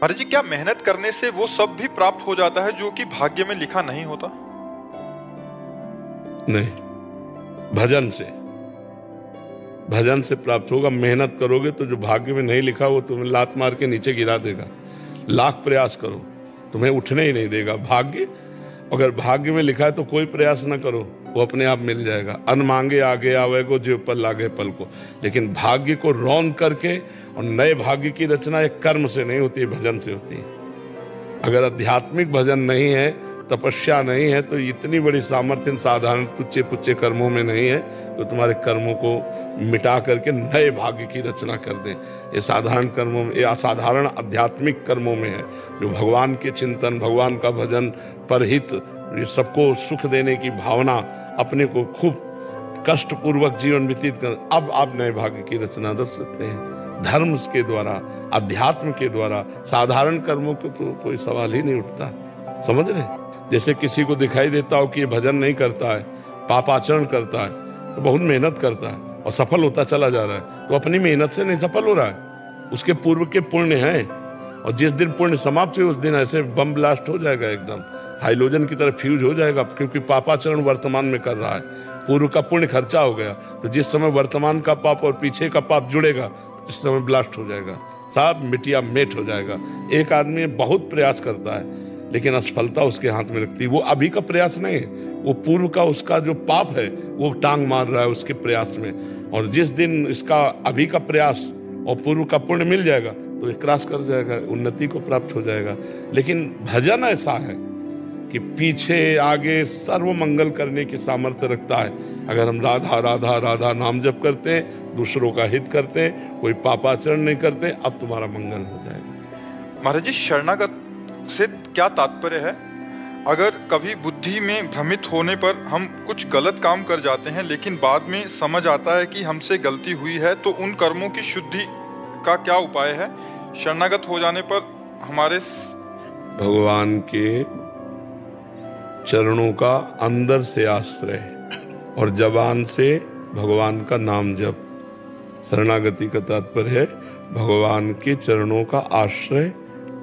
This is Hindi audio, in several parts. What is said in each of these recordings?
महाराज जी, क्या मेहनत करने से वो सब भी प्राप्त हो जाता है जो कि भाग्य में लिखा नहीं होता? नहीं, भजन से प्राप्त होगा। मेहनत करोगे तो जो भाग्य में नहीं लिखा वो तुम्हें लात मार के नीचे गिरा देगा। लाख प्रयास करो, तुम्हें उठने ही नहीं देगा। भाग्य, अगर भाग्य में लिखा है तो कोई प्रयास ना करो, वो अपने आप मिल जाएगा। अन मांगे आगे आवे को, जीव पर लागे पल को। लेकिन भाग्य को रौंद करके और नए भाग्य की रचना एक कर्म से नहीं होती है, भजन से होती है। अगर आध्यात्मिक भजन नहीं है, तपस्या नहीं है, तो इतनी बड़ी सामर्थ्य साधारण तुच्छ पुच्छ कर्मों में नहीं है तो तुम्हारे कर्मों को मिटा करके नए भाग्य की रचना कर दे। ये साधारण कर्मों में, ये असाधारण आध्यात्मिक कर्मों में है, जो भगवान के चिंतन, भगवान का भजन, परहित, ये सबको सुख देने की भावना, अपने को खूब कष्ट पूर्वक जीवन व्यतीत कर, अब आप नए भाग्य की रचना कर सकते हैं। धर्म के द्वारा, अध्यात्म के द्वारा। साधारण कर्मों को तो कोई सवाल ही नहीं उठता। समझ रहे? जैसे किसी को दिखाई देता हो कि ये भजन नहीं करता है, पापाचरण करता है, तो बहुत मेहनत करता है और सफल होता चला जा रहा है, तो अपनी मेहनत से नहीं सफल हो रहा है, उसके पूर्व के पुण्य हैं। और जिस दिन पुण्य समाप्त हुए उस दिन ऐसे बम ब्लास्ट हो जाएगा, एकदम हाइड्रोजन की तरह फ्यूज हो जाएगा, क्योंकि पापाचरण वर्तमान में कर रहा है, पूर्व का पुण्य खर्चा हो गया। तो जिस समय वर्तमान का पाप और पीछे का पाप जुड़ेगा, इस समय ब्लास्ट हो जाएगा, सब मिटिया मेट हो जाएगा। एक आदमी बहुत प्रयास करता है लेकिन असफलता उसके हाथ में लगती है। वो अभी का प्रयास नहीं है, वो पूर्व का उसका जो पाप है वो टांग मार रहा है उसके प्रयास में। और जिस दिन इसका अभी का प्रयास और पूर्व का पुण्य मिल जाएगा तो ये क्रॉस कर जाएगा, उन्नति को प्राप्त हो जाएगा। लेकिन भजन ऐसा है कि पीछे आगे सर्व मंगल करने की सामर्थ्य रखता है। अगर हम राधा राधा राधा नाम जप करते हैं, दूसरों का हित करते हैं, कोई पापाचरण नहीं करते, अब तुम्हारा मंगल हो जाएगा। महाराज जी, शरणागत से क्या तात्पर्य है? अगर कभी बुद्धि में भ्रमित होने पर हम कुछ गलत काम कर जाते हैं लेकिन बाद में समझ आता है कि हमसे गलती हुई है, तो उन कर्मों की शुद्धि का क्या उपाय है? शरणागत हो जाने पर हमारे भगवान के चरणों का अंदर से आश्रय और जबान से भगवान का नाम जप। शरणागति का तात्पर्य है भगवान के चरणों का आश्रय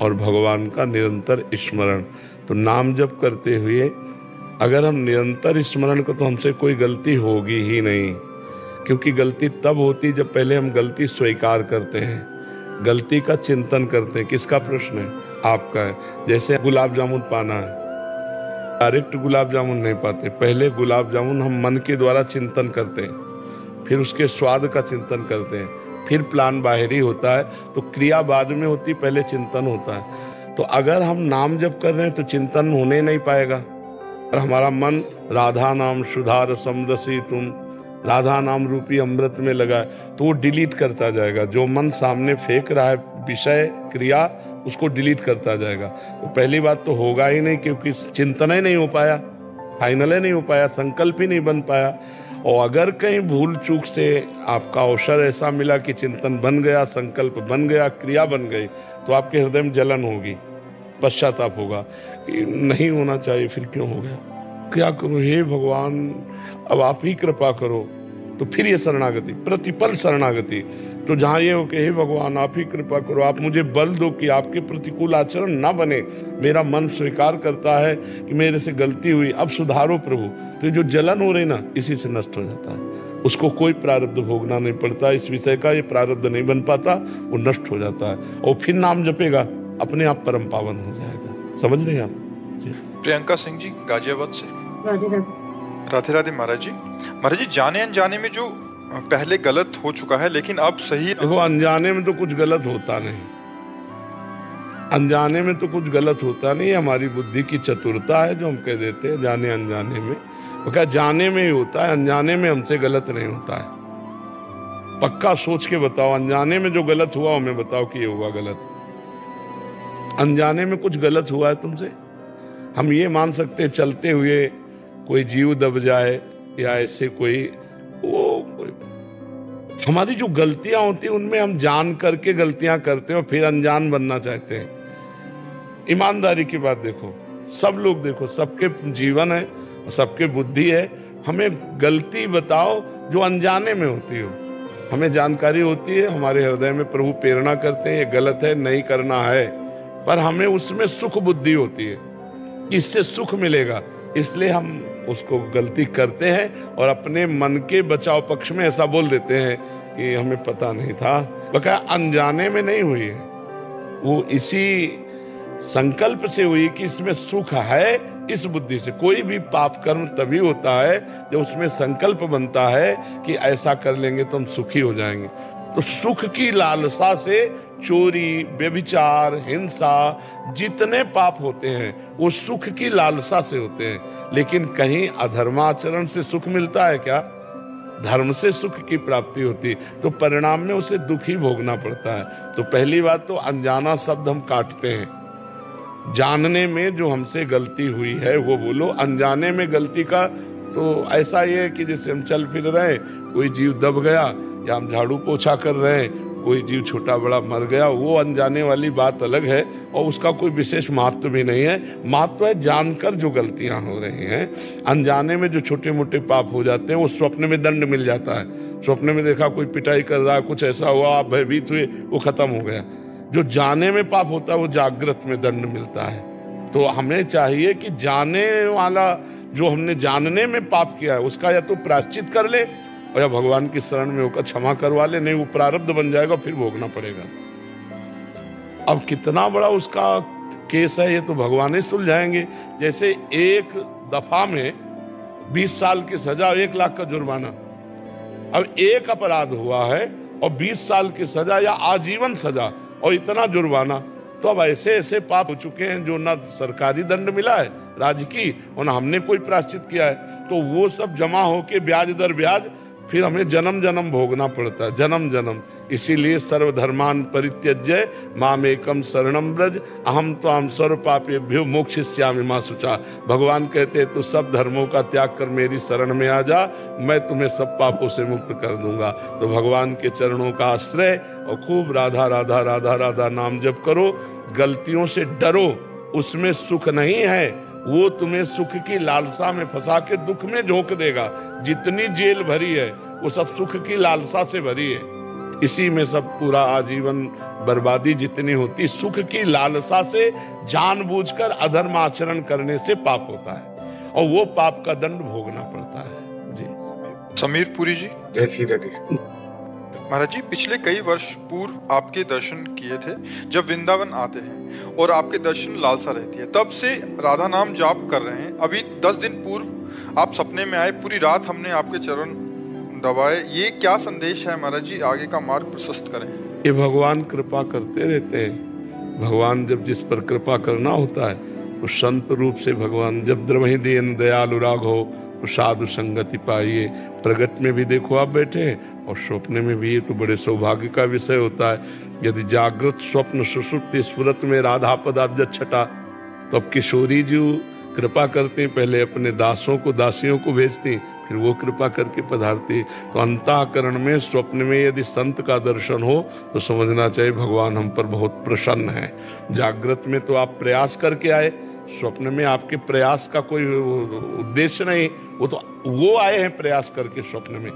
और भगवान का निरंतर स्मरण। तो नाम जप करते हुए अगर हम निरंतर स्मरण को, तो हमसे कोई गलती होगी ही नहीं, क्योंकि गलती तब होती जब पहले हम गलती स्वीकार करते हैं, गलती का चिंतन करते हैं। किसका प्रश्न है? आपका है। जैसे गुलाब जामुन पाना है, डायरेक्ट गुलाब जामुन नहीं पाते, पहले गुलाब जामुन हम मन के द्वारा चिंतन करते हैं, फिर उसके स्वाद का चिंतन करते हैं, फिर प्लान बाहरी होता है, तो क्रिया बाद में होती, पहले चिंतन होता है। तो अगर हम नाम जप कर रहे हैं तो चिंतन होने नहीं पाएगा। और हमारा मन राधा नाम सुधा रसम रसी तुम, राधा नाम रूपी अमृत में लगा है, तो वो डिलीट करता जाएगा। जो मन सामने फेंक रहा है विषय क्रिया, उसको डिलीट करता जाएगा। तो पहली बात तो होगा ही नहीं, क्योंकि चिंतन ही नहीं हो पाया, फाइनल ही नहीं हो पाया, संकल्प ही नहीं बन पाया। और अगर कहीं भूल चूक से आपका अवसर ऐसा मिला कि चिंतन बन गया, संकल्प बन गया, क्रिया बन गई, तो आपके हृदय में जलन होगी, पश्चाताप होगा कि नहीं होना चाहिए, फिर क्यों हो गया, क्या करूं, हे भगवान अब आप ही कृपा करो। तो फिर ये शरणागति, प्रतिपल शरणागति। तो जहाँ ये हो कि हे भगवान आप ही कृपा करो, आप मुझे बल दो कि आपके प्रतिकूल आचरण ना बने, मेरा मन स्वीकार करता है कि मेरे से गलती हुई, अब सुधारो प्रभु। तो जो जलन हो रही ना, इसी से नष्ट हो जाता है। उसको कोई प्रारब्ध भोगना नहीं पड़ता, इस विषय का ये प्रारब्ध नहीं बन पाता, वो नष्ट हो जाता है। और फिर नाम जपेगा, अपने आप परम पावन हो जाएगा। समझ रहे हैं आप जी? प्रियंका सिंह जी गाजियाबाद से। राधे राधे महाराज जी। महाराज जी, जाने अनजाने में जो पहले गलत हो चुका है लेकिन अब सही। देखो, अनजाने में तो कुछ गलत होता नहीं, अनजाने में तो कुछ गलत होता नहीं, हमारी बुद्धि की चतुरता है जो हम कह देते हैं जाने अनजाने में। वो क्या जाने में ही होता है, अनजाने में हमसे गलत नहीं होता है। पक्का सोच के बताओ, अनजाने में जो गलत हुआ हमें बताओ कि ये हुआ गलत। अनजाने में कुछ गलत हुआ है तुमसे? हम ये मान सकते हैं चलते हुए कोई जीव दब जाए या ऐसे कोई हमारी जो गलतियां होती हैं उनमें हम जान करके गलतियां करते हैं और फिर अनजान बनना चाहते हैं। ईमानदारी की बात देखो, सब लोग देखो, सबके जीवन है, सबके बुद्धि है। हमें गलती बताओ जो अनजाने में होती हो। हमें जानकारी होती है, हमारे हृदय में प्रभु प्रेरणा करते हैं ये गलत है, नहीं करना है, पर हमें उसमें सुख बुद्धि होती है, इससे सुख मिलेगा, इसलिए हम उसको गलती करते हैं और अपने मन के बचाव पक्ष में ऐसा बोल देते हैं कि हमें पता नहीं था। बकाया अनजाने में नहीं हुई है, वो इसी संकल्प से हुई कि इसमें सुख है। इस बुद्धि से कोई भी पाप कर्म तभी होता है जब उसमें संकल्प बनता है कि ऐसा कर लेंगे तो हम सुखी हो जाएंगे। तो सुख की लालसा से चोरी, व्यभिचार, हिंसा, जितने पाप होते हैं वो सुख की लालसा से होते हैं। लेकिन कहीं अधर्माचरण से सुख मिलता है क्या? धर्म से सुख की प्राप्ति होती, तो परिणाम में उसे दुख ही भोगना पड़ता है। तो पहली बात तो अनजाना शब्द हम काटते हैं। जानने में जो हमसे गलती हुई है वो बोलो। अनजाने में गलती का तो ऐसा ही है कि जैसे हम चल फिर रहे हैं, कोई जीव दब गया, या हम झाड़ू पोछा कर रहे हैं, कोई जीव छोटा बड़ा मर गया, वो अनजाने वाली बात अलग है और उसका कोई विशेष महत्व भी नहीं है। महत्व है जानकर जो गलतियां हो रही हैं। अनजाने में जो छोटे मोटे पाप हो जाते हैं वो स्वप्न में दंड मिल जाता है। स्वप्न में देखा कोई पिटाई कर रहा है, कुछ ऐसा हुआ, आप भयभीत हुए, वो खत्म हो गया। जो जाने में पाप होता है वो जागृत में दंड मिलता है। तो हमें चाहिए कि जाने वाला जो हमने जानने में पाप किया है उसका या तो प्रायश्चित कर ले और या भगवान की शरण में होकर क्षमा करवा ले, नहीं वो प्रारब्ध बन जाएगा, फिर भोगना पड़ेगा। अब कितना बड़ा उसका केस है ये तो भगवान ही सुलझाएंगे। जैसे एक दफा में 20 साल की सजा और 1 लाख का जुर्माना। अब एक अपराध हुआ है और 20 साल की सजा या आजीवन सजा और इतना जुर्माना, तो अब ऐसे ऐसे पाप हो चुके हैं जो ना सरकारी दंड मिला है राजकीय और ना हमने कोई प्रायश्चित किया है, तो वो सब जमा होके ब्याज दर ब्याज फिर हमें जन्म जन्म भोगना पड़ता है, जन्म जन्म। इसीलिए सर्वधर्मान परित्यज्य मामेकम शरणम व्रज अहम त्वाम सर्व पापेभ्यो मोक्षयिष्यामि मा शुचा। भगवान कहते हैं तू सब धर्मों का त्याग कर मेरी शरण में आ जा, मैं तुम्हें सब पापों से मुक्त कर दूंगा। तो भगवान के चरणों का आश्रय और खूब राधा राधा राधा राधा नाम जप करो। गलतियों से डरो, उसमें सुख नहीं है, वो तुम्हें सुख की लालसा में फंसा के दुख में झोंक देगा। जितनी जेल भरी है वो सब सुख की लालसा से भरी है। इसी में सब पूरा आजीवन बर्बादी जितनी होती सुख की लालसा से, जानबूझकर अधर्म आचरण करने से पाप होता है और वो पाप का दंड भोगना पड़ता है। जी समीर पुरी जी। जय श्री राधे। महाराज जी, पिछले कई वर्ष पूर्व आपके दर्शन किए थे। जब वृंदावन आते हैं और आपके दर्शन लालसा रहती है, तब से राधा नाम जाप कर रहे हैं। अभी 10 दिन पूर्व आप सपने में आए, पूरी रात हमने आपके चरण दबाए। ये क्या संदेश है महाराज जी? आगे का मार्ग प्रशस्त करें। ये भगवान कृपा करते रहते हैं। भगवान जब जिस पर कृपा करना होता है तो संत रूप से भगवान, जब द्रवहि दीन दयालु राघो तो साधु संगति पाइए। प्रगट में भी देखो आप बैठे हैं और स्वप्न में भी, ये तो बड़े सौभाग्य का विषय होता है। यदि जागृत स्वप्न सुषुप्ति स्फुरत में राधा पदाब्ज छटा, तो अब किशोरी जी कृपा करते हैं, पहले अपने दासों को दासियों को भेजती, फिर वो कृपा करके पधारती। तो अंतःकरण में स्वप्न में यदि संत का दर्शन हो तो समझना चाहिए भगवान हम पर बहुत प्रसन्न है। जागृत में तो आप प्रयास करके आए, स्वप्न में आपके प्रयास का कोई उद्देश्य नहीं, वो आए हैं प्रयास करके स्वप्न में।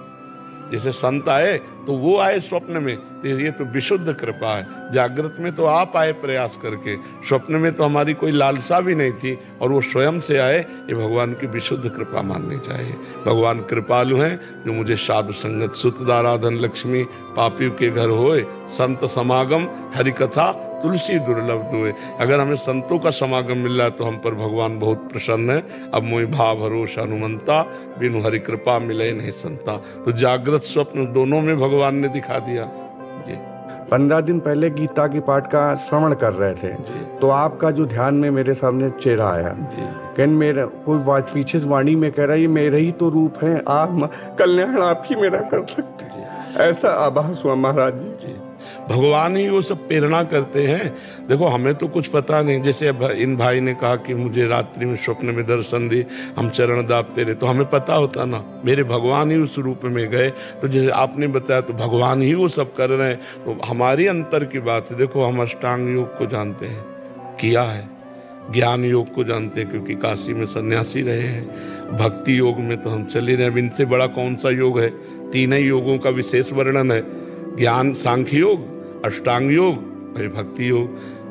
जैसे संत आए तो वो आए स्वप्न में, तो ये तो विशुद्ध कृपा है। जागृत में तो आप आए प्रयास करके, स्वप्न में तो हमारी कोई लालसा भी नहीं थी और वो स्वयं से आए। ये भगवान की विशुद्ध कृपा माननी चाहिए। भगवान कृपालु हैं, जो मुझे साधु संगत सुत दाराधन लक्ष्मी पापियों के घर होए, संत समागम हरि कथा तुलसी दुर्लभ दुए। अगर हमें संतों का समागम मिल रहा है तो हम पर भगवान बहुत प्रसन्न है। अब मोहि भाव भरोसा हनुमंता, बिनु हरि कृपा मिले नहीं संता। तो जागृत स्वप्न दोनों में भगवान ने दिखा दिया। जी 15 दिन पहले गीता की पाठ का श्रवण कर रहे थे, तो आपका जो ध्यान में मेरे सामने चेहरा आया, कहन मेरा कोई पीछे वाणी में कह रहा है ये मेरा ही तो रूप है, आप कल्याण आप ही मेरा कर सकते हैं, ऐसा आभास हुआ महाराज जी। भगवान ही वो सब प्रेरणा करते हैं। देखो हमें तो कुछ पता नहीं, जैसे इन भाई ने कहा कि मुझे रात्रि में स्वप्न में दर्शन दी, हम चरण दाबते रहे, तो हमें पता होता ना, मेरे भगवान ही उस रूप में गए। तो जैसे आपने बताया तो भगवान ही वो सब कर रहे हैं। तो हमारी अंतर की बात है। देखो हम अष्टांग योग को जानते हैं, किया है, ज्ञान योग को जानते हैं क्योंकि काशी में सन्यासी रहे हैं, भक्ति योग में तो हम चले रहे हैं। इनसे बड़ा कौन सा योग है? 3 ही योगों का विशेष वर्णन है, ज्ञान सांख्य योग, अष्टांग योग और भक्ति योग।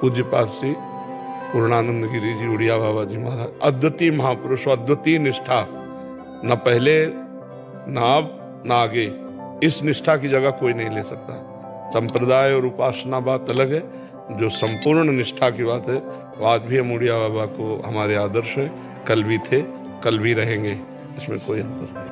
पूज्यपाद श्री पूर्णानंद गिरी जी उड़िया बाबा जी महाराज, अद्वितीय महापुरुष, अद्वितीय निष्ठा, न पहले न अब न आगे, इस निष्ठा की जगह कोई नहीं ले सकता। संप्रदाय और उपासना बात अलग है, जो संपूर्ण निष्ठा की बात है वो आज भी हम उड़िया बाबा को हमारे आदर्श है, कल भी थे, कल भी रहेंगे, इसमें कोई अंतर नहीं।